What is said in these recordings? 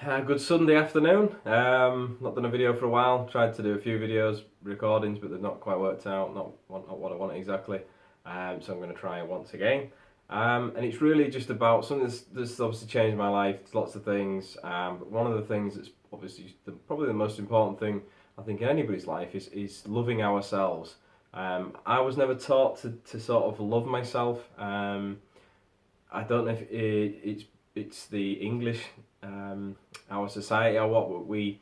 Good Sunday afternoon. Not done a video for a while. Tried to do a few videos, recordings, but they've not quite worked out. Not what I want exactly. So I'm going to try it once again. And it's really just about something that's obviously changed my life. It's lots of things. But one of the things that's obviously probably the most important thing I think in anybody's life is loving ourselves. I was never taught to sort of love myself. I don't know if it's the English, our society or what, we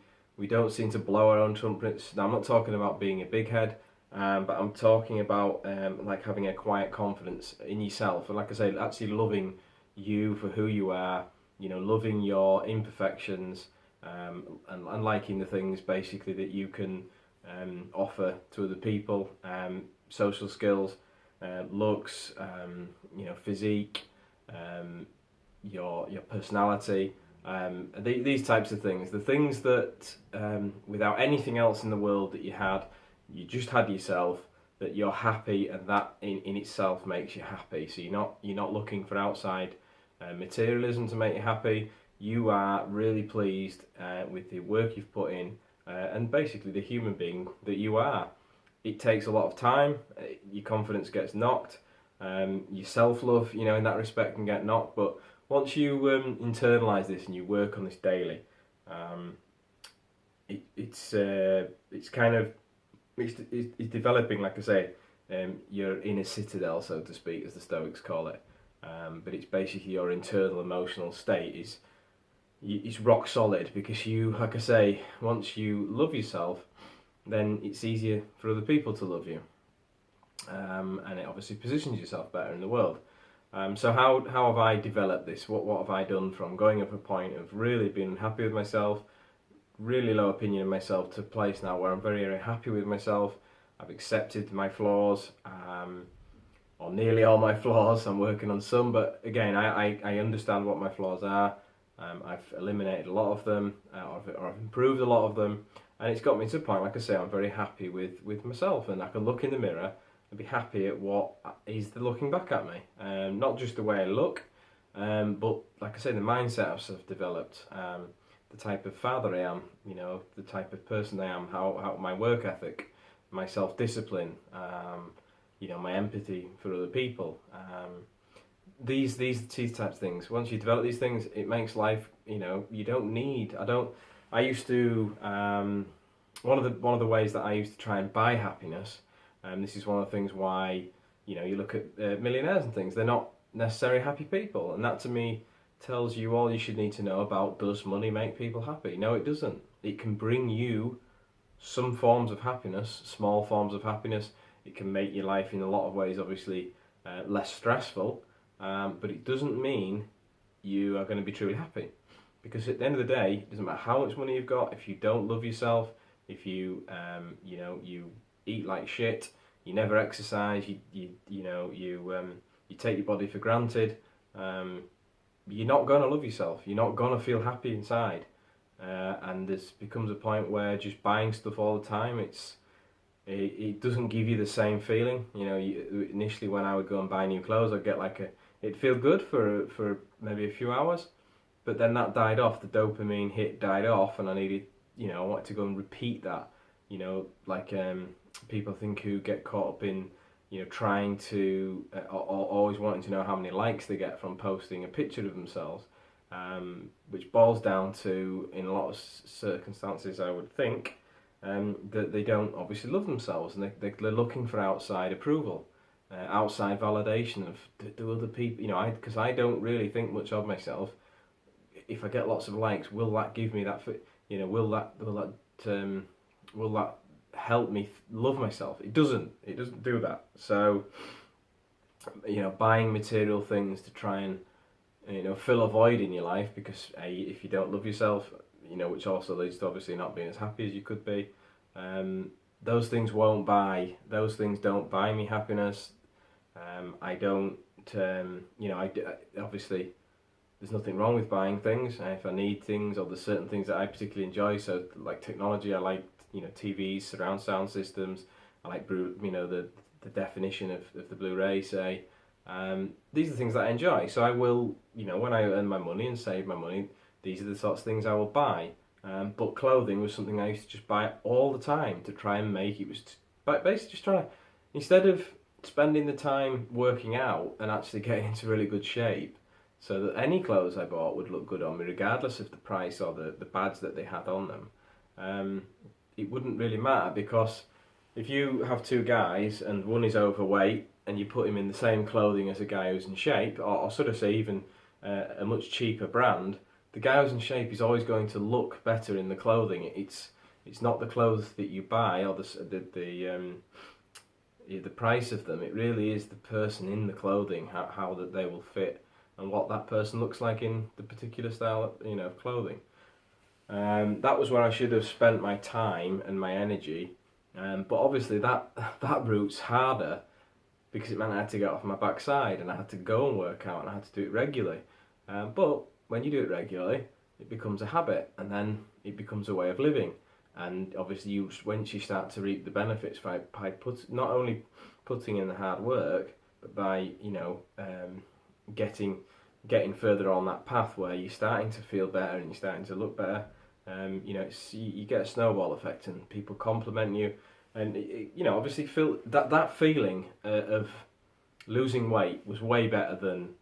don't seem to blow our own trumpets. Now I'm not talking about being a big head, but I'm talking about like having a quiet confidence in yourself, and like I say, actually loving you for who you are. You know, loving your imperfections, and liking the things basically that you can offer to other people, social skills, looks, physique, your personality, these types of things, the things that without anything else in the world that you just had yourself, that you're happy, and that in itself makes you happy. So you're not looking for outside materialism to make you happy. You are really pleased with the work you've put in, and basically the human being that you are. It takes a lot of time. Your confidence gets knocked. Your self-love, in that respect, can get knocked. But once you internalise this and you work on this daily, it's kind of it's developing, like I say, your inner citadel, so to speak, as the Stoics call it. But it's basically your internal emotional state is rock solid, because you, like I say, once you love yourself, then it's easier for other people to love you. And it obviously positions yourself better in the world. So how have I developed this? What have I done from going up a point of really being happy with myself, really low opinion of myself, to a place now where I'm very, very happy with myself. I've accepted my flaws, or nearly all my flaws. I'm working on some, but again, I understand what my flaws are. I've eliminated a lot of them, or I've improved a lot of them, and it's got me to a point, like I say, I'm very happy with myself, and I can look in the mirror and be happy at what is looking back at me. Not just the way I look, but like I say, the mindset I've developed, the type of father I am, the type of person I am, how my work ethic, my self-discipline, my empathy for other people. These types of things. Once you develop these things, it makes life. You don't need. I used to. One of the ways that I used to try and buy happiness. This is one of the things why you look at millionaires and things. They're not necessarily happy people, and that to me tells you all you should need to know about, does money make people happy? No, it doesn't. It can bring you some forms of happiness, small forms of happiness. It can make your life in a lot of ways, obviously, less stressful. But it doesn't mean you are going to be truly happy, because at the end of the day, it doesn't matter how much money you've got. If you don't love yourself, if you you eat like shit, you never exercise, you take your body for granted, you're not going to love yourself. You're not going to feel happy inside, and this becomes a point where just buying stuff all the time, it doesn't give you the same feeling. Initially when I would go and buy new clothes, I'd get it'd feel good for maybe a few hours, but then that died off. The dopamine hit died off, and I needed, I wanted to go and repeat that. People think who get caught up in, trying to, or always wanting to know how many likes they get from posting a picture of themselves, which boils down to, in a lot of circumstances, I would think, that they don't obviously love themselves, and they're looking for outside approval, outside validation of do other people, because I don't really think much of myself. If I get lots of likes, will that give me that, will that help me love myself? It doesn't do that. So, buying material things to try and, fill a void in your life, because if you don't love yourself, which also leads to obviously not being as happy as you could be. Those things don't buy me happiness. I don't, obviously there's nothing wrong with buying things if I need things, or there's certain things that I particularly enjoy. So like technology, I like, TVs, surround sound systems. I like, the definition of the Blu-ray, say. These are things that I enjoy. So I will, when I earn my money and save my money, these are the sorts of things I will buy. But clothing was something I used to just buy all the time to try and make. It was basically just trying to, instead of spending the time working out and actually getting into really good shape, so that any clothes I bought would look good on me, regardless of the price or the badge that they had on them. It wouldn't really matter, because if you have two guys and one is overweight and you put him in the same clothing as a guy who's in shape, or sort of say even a much cheaper brand, the guy who's in shape is always going to look better in the clothing. It's not the clothes that you buy or the price of them. It really is the person in the clothing, how that they will fit, and what that person looks like in the particular style, of clothing. That was where I should have spent my time and my energy, but obviously that route's harder, because it meant I had to get off my backside and I had to go and work out and I had to do it regularly. But when you do it regularly, it becomes a habit, and then it becomes a way of living. And obviously, once you start to reap the benefits by not only putting in the hard work, but by getting further on that path where you're starting to feel better and you're starting to look better. You get a snowball effect, and people compliment you, and obviously feel that feeling of losing weight was way better than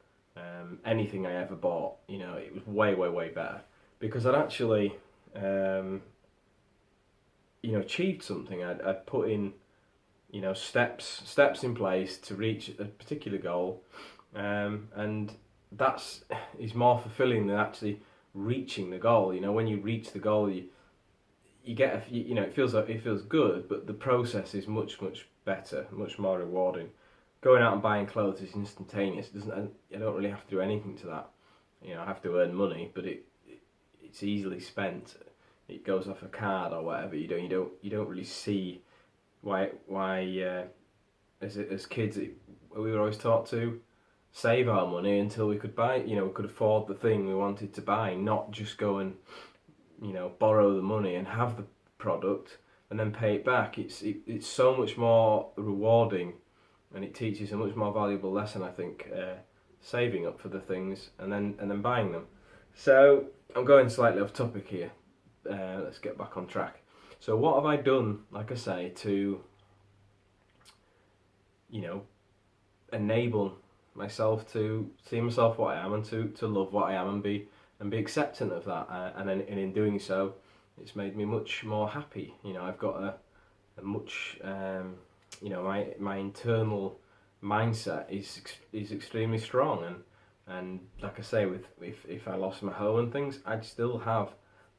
anything I ever bought. It was way better, because I'd actually achieved something. I'd put in steps in place to reach a particular goal, and is more fulfilling than actually reaching the goal. When you reach the goal, you get it feels good, but the process is much better, much more rewarding. Going out and buying clothes is instantaneous. I don't really have to do anything to that. I have to earn money, but it's easily spent. It goes off a card or whatever. You don't really see why as kids we were always taught to save our money until we could buy. We could afford the thing we wanted to buy, not just go and borrow the money and have the product and then pay it back. It's so much more rewarding. And it teaches a much more valuable lesson, I think, saving up for the things and then buying them. So I'm going slightly off topic here. Let's get back on track. So what have I done, like I say, to enable myself to see myself what I am, and to love what I am, and be acceptant of that. And in doing so, it's made me much more happy. I've got a much my internal mindset is extremely strong, and like I say, if I lost my home and things, I'd still have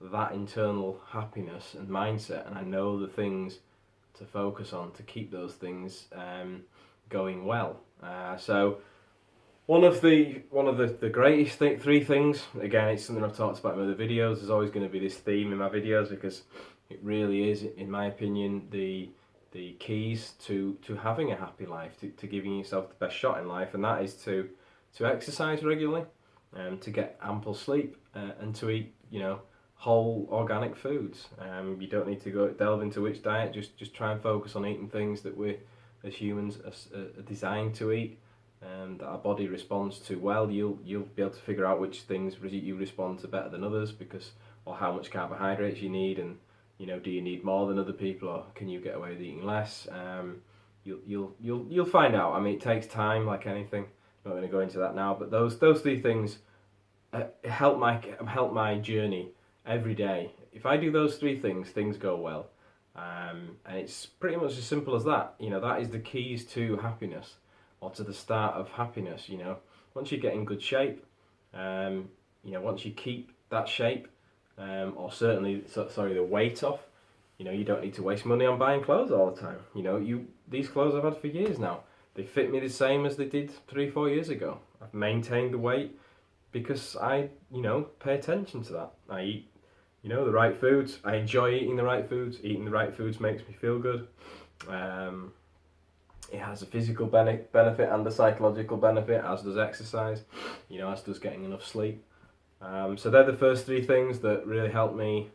that internal happiness and mindset, and I know the things to focus on to keep those things going well. So one of the greatest three things, again, it's something I've talked about in other videos. There's always going to be this theme in my videos, because it really is, in my opinion, the keys to having a happy life, to giving yourself the best shot in life, and that is to exercise regularly, to get ample sleep, and to eat whole organic foods. You don't need to delve into which diet. Just try and focus on eating things that we as humans are designed to eat, that our body responds to well. You'll be able to figure out which things you respond to better than others, or how much carbohydrates you need, and do you need more than other people, or can you get away with eating less? You'll find out. I mean, it takes time, like anything. I'm not going to go into that now, but those three things help my journey every day. If I do those three things, things go well, and it's pretty much as simple as that. That is the keys to happiness, or to the start of happiness. Once you get in good shape, once you keep that shape, or certainly, the weight off. You don't need to waste money on buying clothes all the time. These clothes I've had for years now. They fit me the same as they did 3-4 years ago. I've maintained the weight because I, pay attention to that. I eat, the right foods. I enjoy eating the right foods. Eating the right foods makes me feel good. It has a physical benefit and a psychological benefit, as does exercise. As does getting enough sleep. So they're the first three things that really help me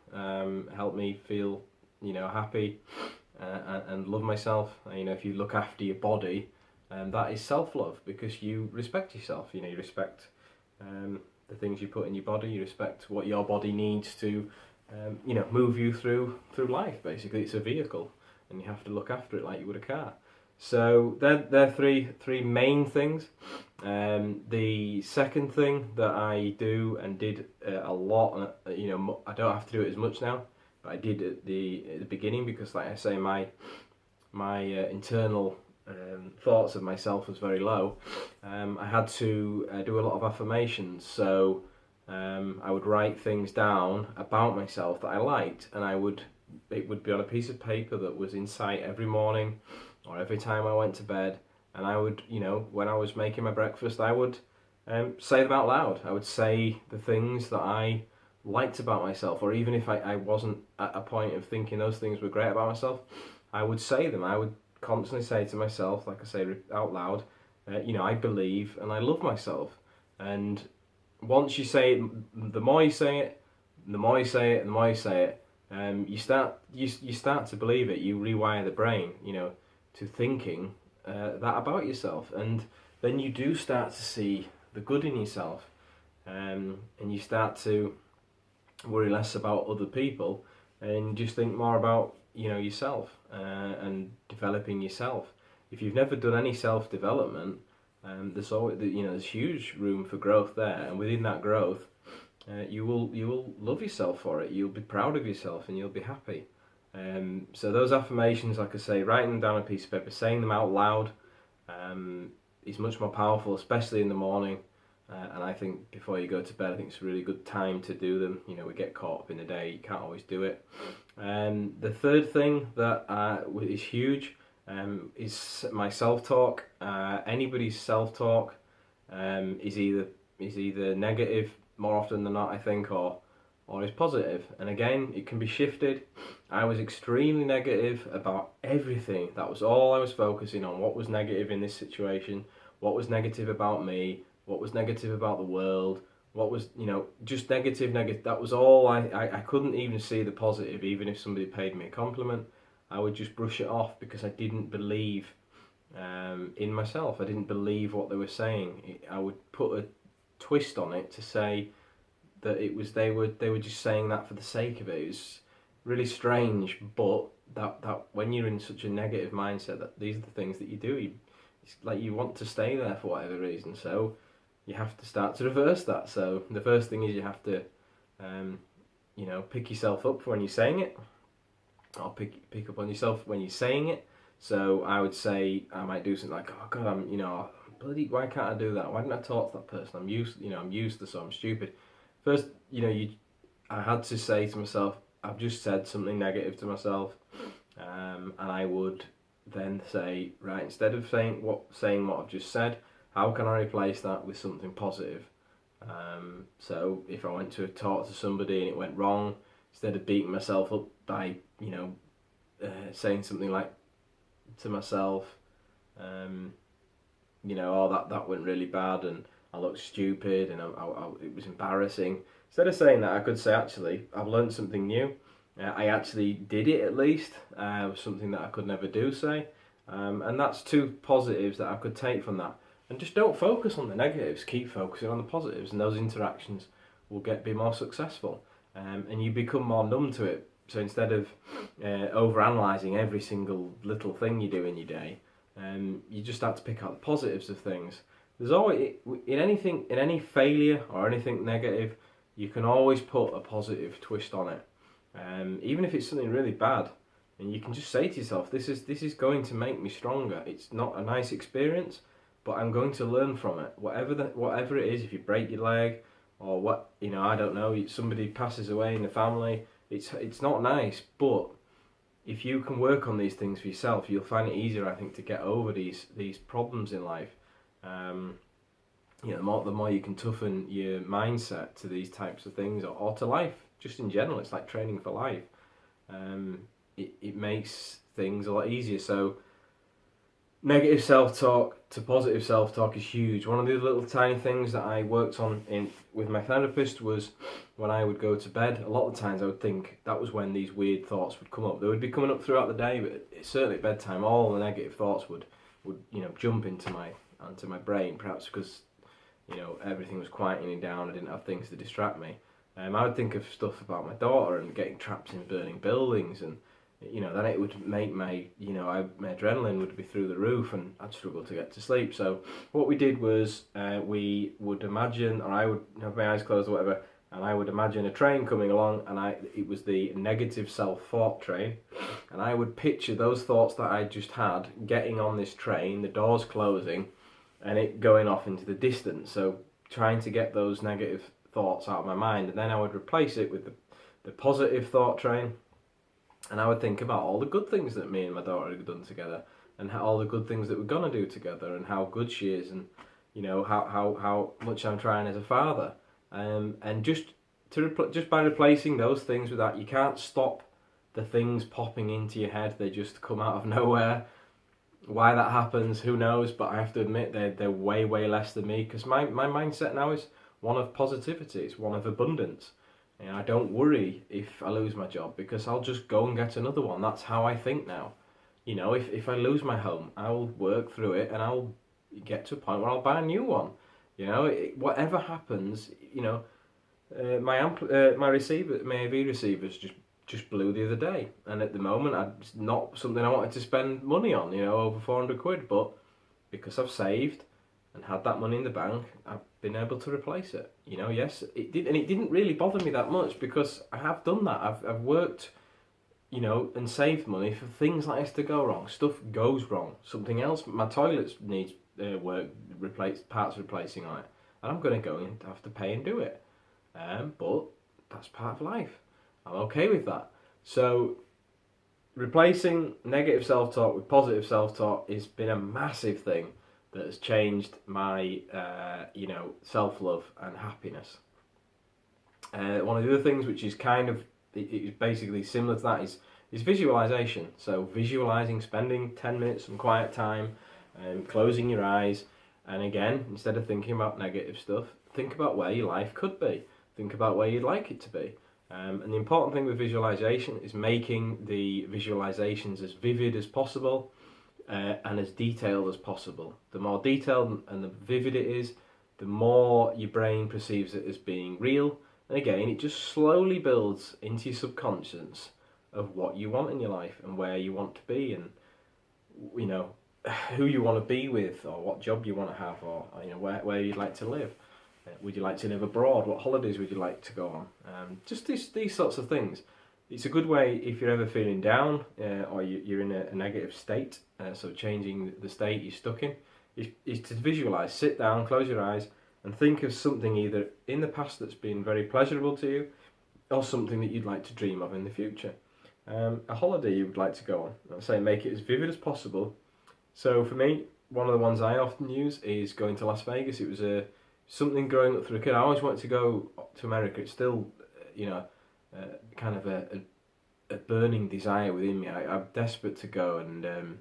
feel, happy and love myself. If you look after your body, that is self-love, because you respect yourself. You respect the things you put in your body. You respect what your body needs to, move you through life. Basically, it's a vehicle, and you have to look after it like you would a car. So they're three main things. The second thing that I do and did a lot, I don't have to do it as much now, but I did at the beginning, because, like I say, my internal thoughts of myself was very low. I had to do a lot of affirmations. So I would write things down about myself that I liked, and it would be on a piece of paper that was in sight every morning or every time I went to bed. And I would, when I was making my breakfast, I would say them out loud. I would say the things that I liked about myself, or even if I wasn't at a point of thinking those things were great about myself, I would say them. I would constantly say to myself, like I say out loud, I believe and I love myself. And once you say it, the more you say it, the more you say it, and the more you say it, you start to believe it. You rewire the brain, to thinking that about yourself, and then you do start to see the good in yourself, and you start to worry less about other people and just think more about yourself, and developing yourself. If you've never done any self development, there's always there's huge room for growth there, and within that growth, you will love yourself for it. You'll be proud of yourself and you'll be happy. So those affirmations, like I say, writing them down on a piece of paper, saying them out loud, is much more powerful, especially in the morning. And I think before you go to bed, I think it's a really good time to do them. We get caught up in the day, you can't always do it. The third thing that is huge is my self-talk. Anybody's self-talk is either negative more often than not, I think, or is positive. And again, it can be shifted. I was extremely negative about everything. That was all I was focusing on. What was negative in this situation? What was negative about me? What was negative about the world? What was, just negative. That was all. I couldn't even see the positive. Even if somebody paid me a compliment, I would just brush it off, because I didn't believe in myself. I didn't believe what they were saying. I would put a twist on it to say that it was they were just saying that for the sake of it. It was really strange, but that when you're in such a negative mindset, that these are the things that you do. It's like you want to stay there for whatever reason. So you have to start to reverse that. So the first thing is you have to, pick yourself up for when you're saying it, or pick up on yourself when you're saying it. So I would say, I might do something like, oh God, bloody, why can't I do that? Why didn't I talk to that person? I'm useless, so I'm stupid. First, I had to say to myself, I've just said something negative to myself, and I would then say, right, instead of saying what I've just said, how can I replace that with something positive? So if I went to talk to somebody and it went wrong, instead of beating myself up by saying something like to myself, oh, that went really bad and I looked stupid and it was embarrassing. Instead of saying that, I could say, actually, I've learned something new. I actually did it, at least. Something that I could never do, say. And that's two positives that I could take from that. And just don't focus on the negatives, keep focusing on the positives, and those interactions will be more successful. And you become more numb to it. So instead of overanalyzing every single little thing you do in your day, you just start to pick out the positives of things. There's always, in any failure or anything negative, you can always put a positive twist on it. Even if it's something really bad, and you can just say to yourself, this is going to make me stronger. It's not a nice experience, but I'm going to learn from it. Whatever it is, if you break your leg, or what, I don't know, somebody passes away in the family, it's not nice, but if you can work on these things for yourself, you'll find it easier, I think, to get over these problems in life. The more you can toughen your mindset to these types of things, or to life, just in general. It's like training for life. It makes things a lot easier. So negative self-talk to positive self-talk is huge. One of the little tiny things that I worked on with my therapist was when I would go to bed, a lot of the times I would think that was when these weird thoughts would come up. They would be coming up throughout the day, but certainly at bedtime, all the negative thoughts would jump into my brain, perhaps because everything was quietening down, I didn't have things to distract me, I would think of stuff about my daughter and getting trapped in burning buildings, and then it would make my adrenaline would be through the roof, and I'd struggle to get to sleep. So what we did was we would imagine, or I would have my eyes closed or whatever, and I would imagine a train coming along, and it was the negative self-thought train, and I would picture those thoughts that I just had getting on this train, the doors closing, and it going off into the distance. So trying to get those negative thoughts out of my mind, and then I would replace it with the positive thought train, and I would think about all the good things that me and my daughter had done together, and all the good things that we're gonna do together, and how good she is, and how much I'm trying as a father, and just by replacing those things with that, you can't stop the things popping into your head. They just come out of nowhere. Why that happens, who knows? But I have to admit they're way less than me, because my mindset now is one of positivity. It's one of abundance. And I don't worry if I lose my job, because I'll just go and get another one. That's how I think now. If I lose my home, I'll work through it, and I'll get to a point where I'll buy a new one. Whatever happens, my AV receivers just blew the other day, and at the moment it's not something I wanted to spend money on, over 400 quid, but because I've saved and had that money in the bank, I've been able to replace it. Yes, it did, and it didn't really bother me that much, because I have done that. I've worked, and saved money for things like this to go wrong. Stuff goes wrong. Something else, my toilets needs parts replacing on it, and I'm going to go and have to pay and do it. But that's part of life. I'm okay with that. So replacing negative self-talk with positive self-talk has been a massive thing that has changed my self-love and happiness. One of the other things which is it's basically similar to that is visualization. So visualizing, spending 10 minutes some quiet time, closing your eyes, and again, instead of thinking about negative stuff, think about where your life could be. Think about where you'd like it to be. And the important thing with visualization is making the visualizations as vivid as possible, and as detailed as possible. The more detailed and the vivid it is, the more your brain perceives it as being real. And again, it just slowly builds into your subconscious of what you want in your life, and where you want to be, and who you want to be with, or what job you want to have, or where you'd like to live. Would you like to live abroad? What holidays would you like to go on? Just these sorts of things. It's a good way if you're ever feeling down, or you're in a negative state, so changing the state you're stuck in, is to visualise. Sit down, close your eyes, and think of something either in the past that's been very pleasurable to you, or something that you'd like to dream of in the future. A holiday you would like to go on. I'd say make it as vivid as possible. So for me, one of the ones I often use is going to Las Vegas. It was something growing up through a kid. I always wanted to go to America. It's still, kind of a burning desire within me. I'm desperate to go and,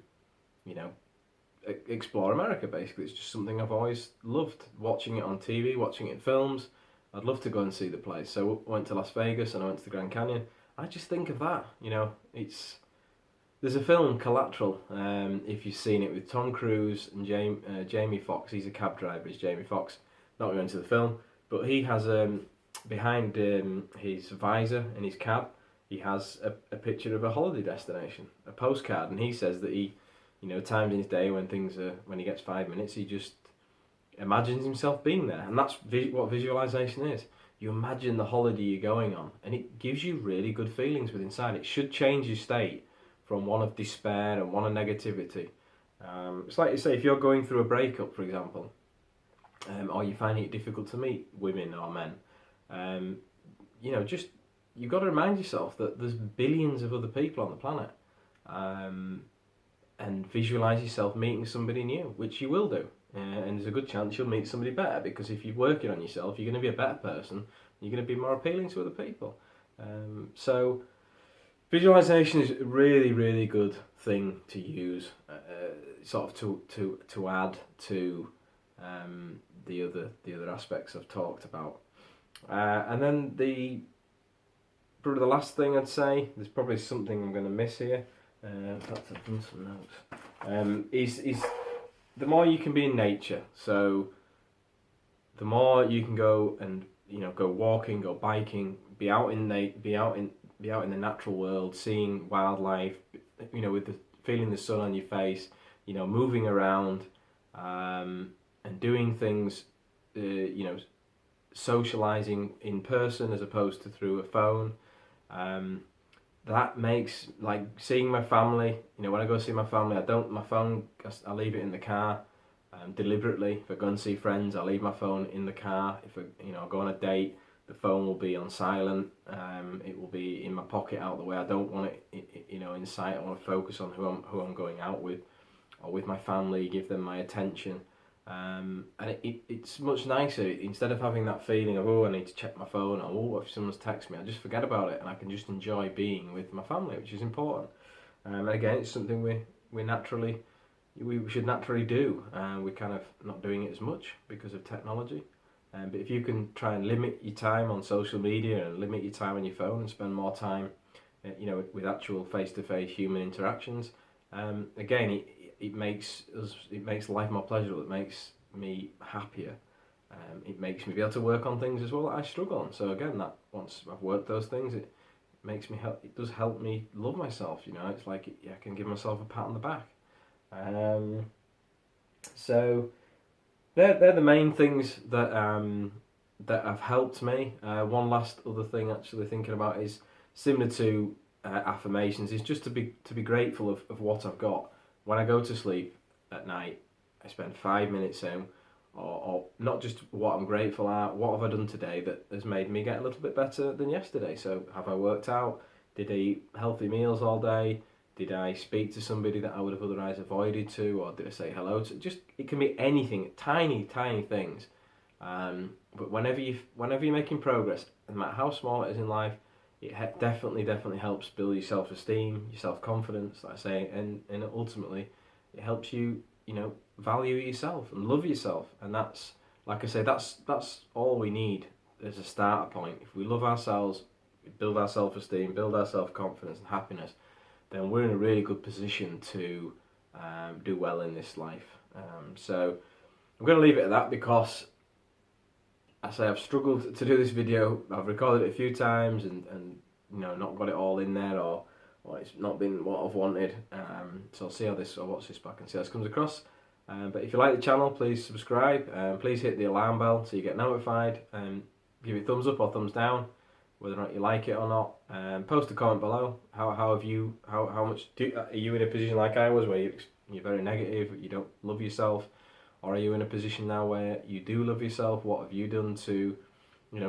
explore America, basically. It's just something I've always loved, watching it on TV, watching it in films. I'd love to go and see the place. So I went to Las Vegas, and I went to the Grand Canyon. I just think of that, there's a film, Collateral, if you've seen it, with Tom Cruise and Jamie Foxx. He's a cab driver, he's Jamie Foxx. Not going to the film, but he has behind his visor in his cab, he has a picture of a holiday destination, a postcard, and he says that he, times in his day when he gets 5 minutes, he just imagines himself being there, and that's what visualization is. You imagine the holiday you're going on, and it gives you really good feelings within inside. It should change your state from one of despair and one of negativity. It's like you say, if you're going through a breakup, for example, or you're finding it difficult to meet women or men, you've got to remind yourself that there's billions of other people on the planet, and visualise yourself meeting somebody new, which you will do, and there's a good chance you'll meet somebody better, because if you're working on yourself, you're going to be a better person, you're going to be more appealing to other people. So visualisation is a really good thing to use, sort of to add to the other aspects I've talked about, and then probably the last thing I'd say, there's probably something I'm going to miss here. In fact, I've done some notes. Is the more you can be in nature. So the more you can go and go walking, go biking, be out in the natural world, seeing wildlife, with the feeling the sun on your face, moving around, and doing things, socializing in person as opposed to through a phone. That makes, like, seeing my family. When I go see my family, I leave it in the car. Deliberately, if I go and see friends, I leave my phone in the car. If I go on a date, the phone will be on silent. It will be in my pocket, out the way. I don't want it, in sight. I want to focus on who I'm going out with, or with my family. Give them my attention, and it's much nicer. Instead of having that feeling of, oh, I need to check my phone, or, oh, if someone's texted me, I just forget about it, and I can just enjoy being with my family, which is important. And again, it's something we should naturally do. We're kind of not doing it as much because of technology. But if you can try and limit your time on social media and limit your time on your phone and spend more time, with actual face-to-face human interactions, again, it makes life more pleasurable. It makes me happier. It makes me be able to work on things as well that I struggle on. So again, that once I've worked those things, it does help me love myself. It's like I can give myself a pat on the back. So they're the main things that have helped me. One last other thing, actually, thinking about, is similar to affirmations, is just to be grateful of what I've got. When I go to sleep at night, I spend 5 minutes saying, or not just what I'm grateful at, what have I done today that has made me get a little bit better than yesterday. So have I worked out? Did I eat healthy meals all day? Did I speak to somebody that I would have otherwise avoided to, or did I say hello to? Just, it can be anything, tiny things. But whenever you're making progress, no matter how small it is in life, it definitely helps build your self-esteem, your self-confidence, like I say, and ultimately, it helps you, value yourself and love yourself. And that's, like I say, that's all we need as a starter point. If we love ourselves, we build our self-esteem, build our self-confidence and happiness, then we're in a really good position to do well in this life. So I'm going to leave it at that, because I say I've struggled to do this video. I've recorded it a few times and not got it all in there, or it's not been what I've wanted. So I'll watch this back and see how this comes across. But if you like the channel, please subscribe. Please hit the alarm bell so you get notified. Give it a thumbs up or thumbs down, whether or not you like it or not. Post a comment below. How much are you in a position like I was, where you're very negative, you don't love yourself, or are you in a position now where you do love yourself? What have you done to,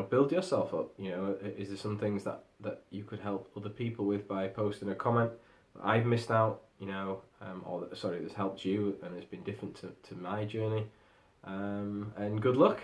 build yourself up? Is there some things that you could help other people with by posting a comment that I've missed out, or that's helped you and it's been different to my journey? And good luck.